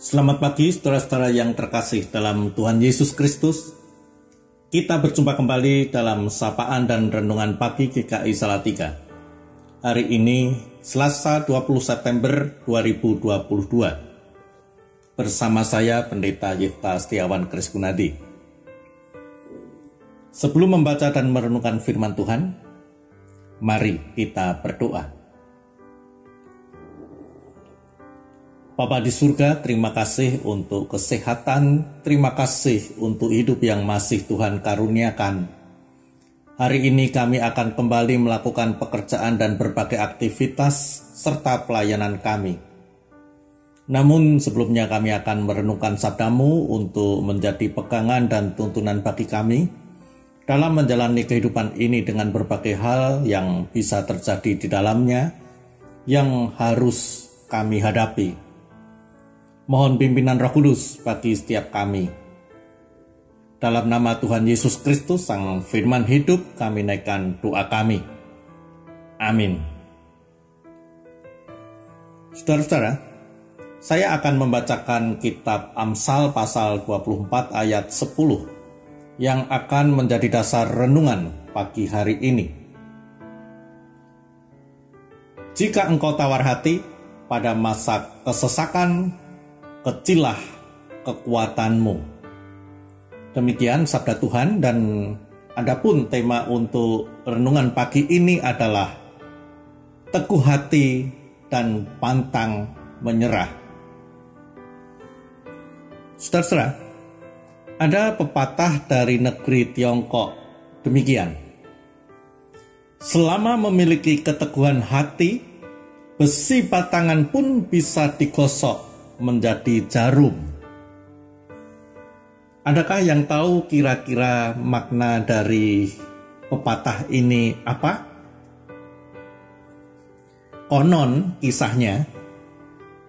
Selamat pagi saudara-saudara yang terkasih dalam Tuhan Yesus Kristus. Kita berjumpa kembali dalam sapaan dan renungan pagi GKI Salatiga. Hari ini Selasa 20 September 2022. Bersama saya Pendeta Yifta Setiawan Krisgunadi. Sebelum membaca dan merenungkan firman Tuhan, mari kita berdoa. Bapa di surga, terima kasih untuk kesehatan, terima kasih untuk hidup yang masih Tuhan karuniakan. Hari ini kami akan kembali melakukan pekerjaan dan berbagai aktivitas serta pelayanan kami. Namun sebelumnya kami akan merenungkan sabdamu untuk menjadi pegangan dan tuntunan bagi kami dalam menjalani kehidupan ini dengan berbagai hal yang bisa terjadi di dalamnya yang harus kami hadapi. Mohon pimpinan Roh Kudus bagi setiap kami. Dalam nama Tuhan Yesus Kristus, Sang Firman Hidup, kami naikkan doa kami. Amin. Saudara-saudara, saya akan membacakan kitab Amsal pasal 24 ayat 10 yang akan menjadi dasar renungan pagi hari ini. Jika engkau tawar hati pada masa kesesakan, kecillah kekuatanmu. Demikian sabda Tuhan, dan adapun tema untuk renungan pagi ini adalah teguh hati dan pantang menyerah. Saudara-saudara, ada pepatah dari negeri Tiongkok demikian: selama memiliki keteguhan hati, besi batangan pun bisa digosok menjadi jarum. Adakah yang tahu kira-kira makna dari pepatah ini apa? Konon kisahnya,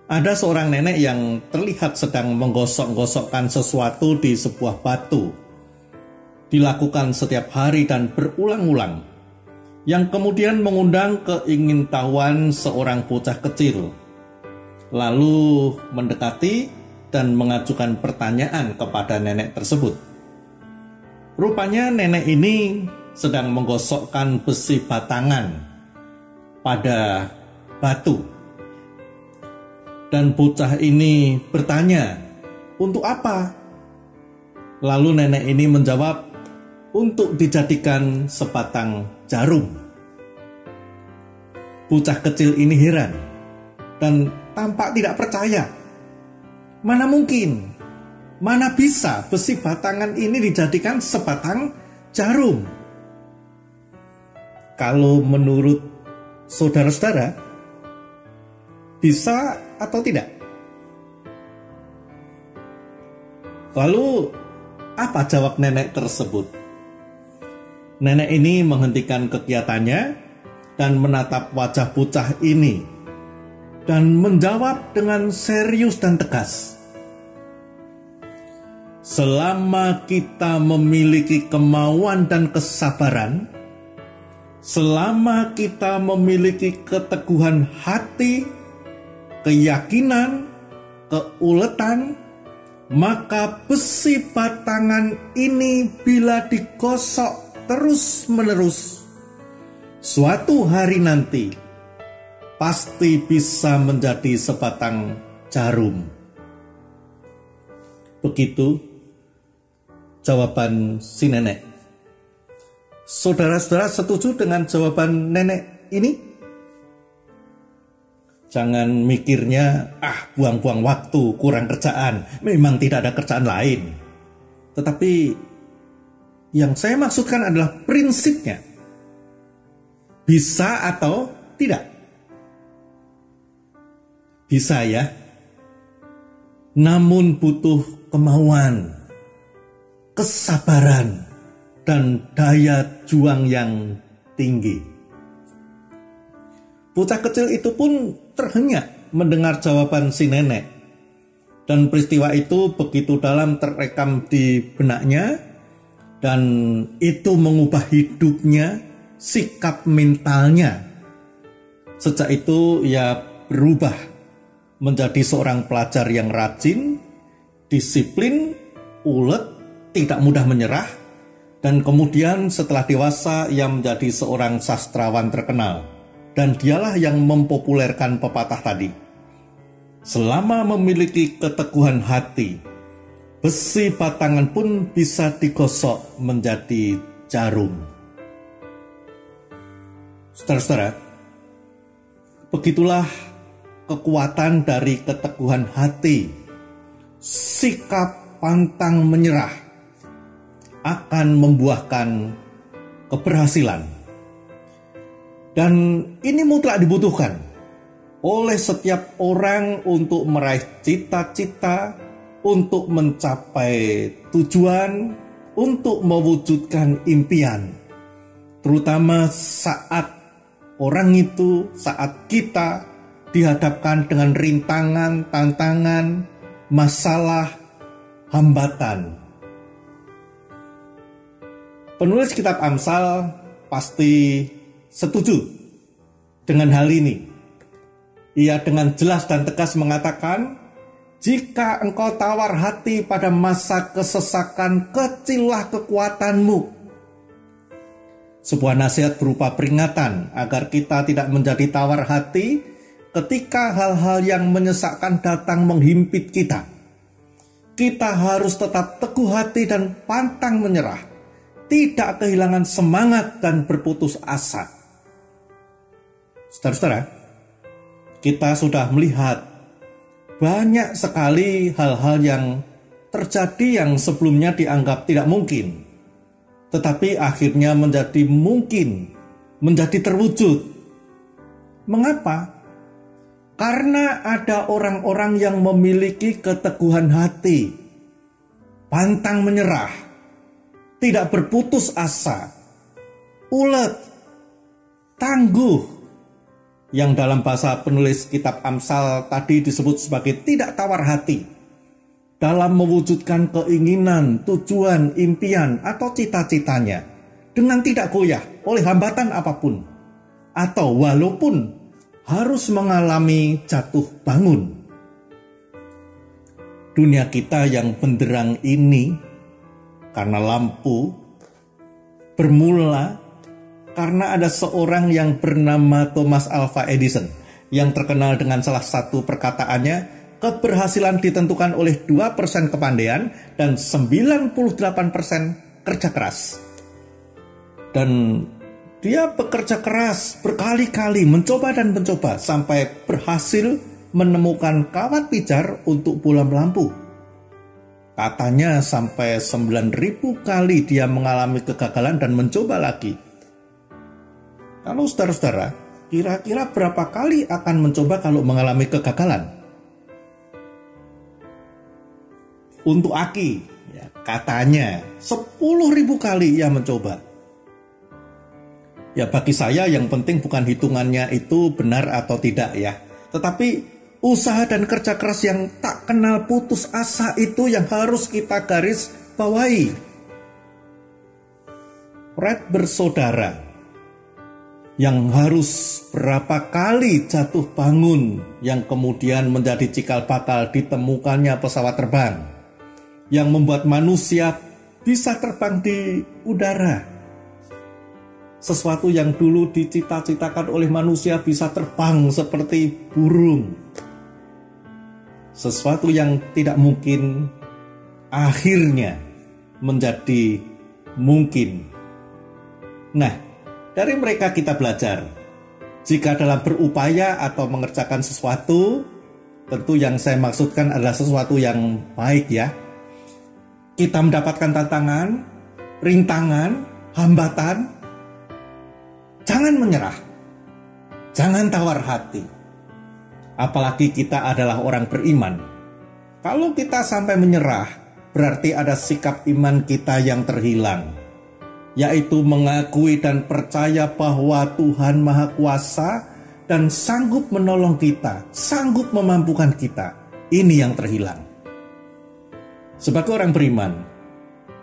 ada seorang nenek yang terlihat sedang menggosok-gosokkan sesuatu di sebuah batu. Dilakukan setiap hari dan berulang-ulang, yang kemudian mengundang keingintahuan seorang bocah kecil. Lalu mendekati dan mengajukan pertanyaan kepada nenek tersebut. Rupanya nenek ini sedang menggosokkan besi batangan pada batu. Dan bocah ini bertanya, "Untuk apa?" Lalu nenek ini menjawab, "Untuk dijadikan sebatang jarum." Bocah kecil ini heran dan tampak tidak percaya. Mana mungkin, mana bisa besi batangan ini dijadikan sebatang jarum? Kalau menurut saudara-saudara, bisa atau tidak? Lalu, apa jawab nenek tersebut? Nenek ini menghentikan kegiatannya dan menatap wajah bocah ini dan menjawab dengan serius dan tegas. Selama kita memiliki kemauan dan kesabaran, selama kita memiliki keteguhan hati, keyakinan, keuletan, maka besi batangan ini bila digosok terus-menerus, suatu hari nanti pasti bisa menjadi sebatang jarum. Begitu jawaban si nenek. Saudara-saudara setuju dengan jawaban nenek ini? Jangan mikirnya, buang-buang waktu, kurang kerjaan. Memang tidak ada kerjaan lain. Tetapi yang saya maksudkan adalah prinsipnya. Bisa atau tidak? Bisa ya, namun butuh kemauan, kesabaran, dan daya juang yang tinggi. Bocah kecil itu pun terhenyak mendengar jawaban si nenek. Dan peristiwa itu begitu dalam terekam di benaknya, dan itu mengubah hidupnya, sikap mentalnya. Sejak itu ia berubah menjadi seorang pelajar yang rajin, disiplin, ulet, tidak mudah menyerah, dan kemudian setelah dewasa ia menjadi seorang sastrawan terkenal. Dan dialah yang mempopulerkan pepatah tadi. Selama memiliki keteguhan hati, besi batangan pun bisa digosok menjadi jarum. Saudara-saudara, begitulah kekuatan dari keteguhan hati. Sikap pantang menyerah akan membuahkan keberhasilan. Dan ini mutlak dibutuhkan oleh setiap orang untuk meraih cita-cita, untuk mencapai tujuan, untuk mewujudkan impian. Terutama saat saat kita dihadapkan dengan rintangan, tantangan, masalah, hambatan. Penulis kitab Amsal pasti setuju dengan hal ini. Ia dengan jelas dan tegas mengatakan, jika engkau tawar hati pada masa kesesakan, kecillah kekuatanmu. Sebuah nasihat berupa peringatan agar kita tidak menjadi tawar hati ketika hal-hal yang menyesakkan datang menghimpit kita. Kita harus tetap teguh hati dan pantang menyerah, tidak kehilangan semangat dan berputus asa. Saudara-saudara, kita sudah melihat banyak sekali hal-hal yang terjadi yang sebelumnya dianggap tidak mungkin, tetapi akhirnya menjadi mungkin, menjadi terwujud. Mengapa? Karena ada orang-orang yang memiliki keteguhan hati, pantang menyerah, tidak berputus asa, ulet, tangguh, yang dalam bahasa penulis kitab Amsal tadi disebut sebagai tidak tawar hati dalam mewujudkan keinginan, tujuan, impian, atau cita-citanya dengan tidak goyah oleh hambatan apapun, atau walaupun harus mengalami jatuh bangun. Dunia kita yang benderang ini karena lampu bermula karena ada seorang yang bernama Thomas Alva Edison yang terkenal dengan salah satu perkataannya, keberhasilan ditentukan oleh 2% kepandaian dan 98% kerja keras. Dan dia bekerja keras berkali-kali, mencoba dan mencoba sampai berhasil menemukan kawat pijar untuk bola lampu. Katanya sampai 9.000 kali dia mengalami kegagalan dan mencoba lagi. Kalau saudara-saudara, kira-kira berapa kali akan mencoba kalau mengalami kegagalan? Untuk Aki, ya, katanya 10.000 kali ia mencoba. Ya bagi saya yang penting bukan hitungannya itu benar atau tidak ya. Tetapi usaha dan kerja keras yang tak kenal putus asa itu yang harus kita garis bawahi. Red bersaudara yang harus berapa kali jatuh bangun yang kemudian menjadi cikal bakal ditemukannya pesawat terbang yang membuat manusia bisa terbang di udara. Sesuatu yang dulu dicita-citakan oleh manusia bisa terbang seperti burung. Sesuatu yang tidak mungkin akhirnya menjadi mungkin. Nah, dari mereka kita belajar, jika dalam berupaya atau mengerjakan sesuatu, tentu yang saya maksudkan adalah sesuatu yang baik ya. Kita mendapatkan tantangan, rintangan, hambatan, jangan menyerah, jangan tawar hati. Apalagi kita adalah orang beriman. Kalau kita sampai menyerah, berarti ada sikap iman kita yang terhilang, yaitu mengakui dan percaya bahwa Tuhan Maha Kuasa dan sanggup menolong kita, sanggup memampukan kita. Ini yang terhilang. Sebagai orang beriman,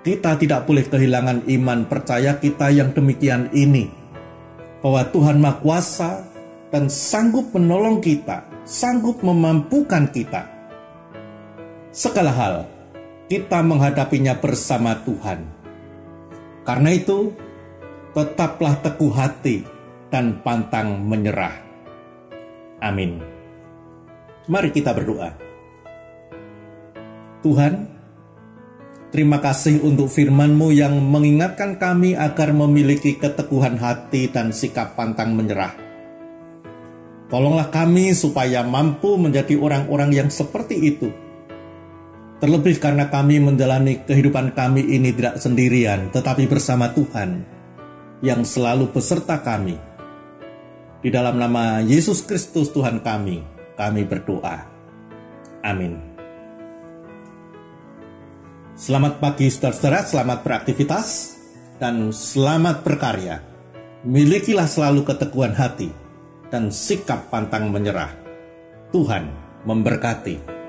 kita tidak boleh kehilangan iman percaya kita yang demikian ini, bahwa Tuhan Maha Kuasa dan sanggup menolong kita, sanggup memampukan kita. Segala hal kita menghadapinya bersama Tuhan. Karena itu, tetaplah teguh hati dan pantang menyerah. Amin. Mari kita berdoa. Tuhan, terima kasih untuk firman-Mu yang mengingatkan kami agar memiliki keteguhan hati dan sikap pantang menyerah. Tolonglah kami supaya mampu menjadi orang-orang yang seperti itu. Terlebih karena kami menjalani kehidupan kami ini tidak sendirian, tetapi bersama Tuhan yang selalu beserta kami. Di dalam nama Yesus Kristus Tuhan kami berdoa. Amin. Selamat pagi saudara-saudara, selamat beraktivitas, dan selamat berkarya. Milikilah selalu keteguhan hati dan sikap pantang menyerah. Tuhan memberkati.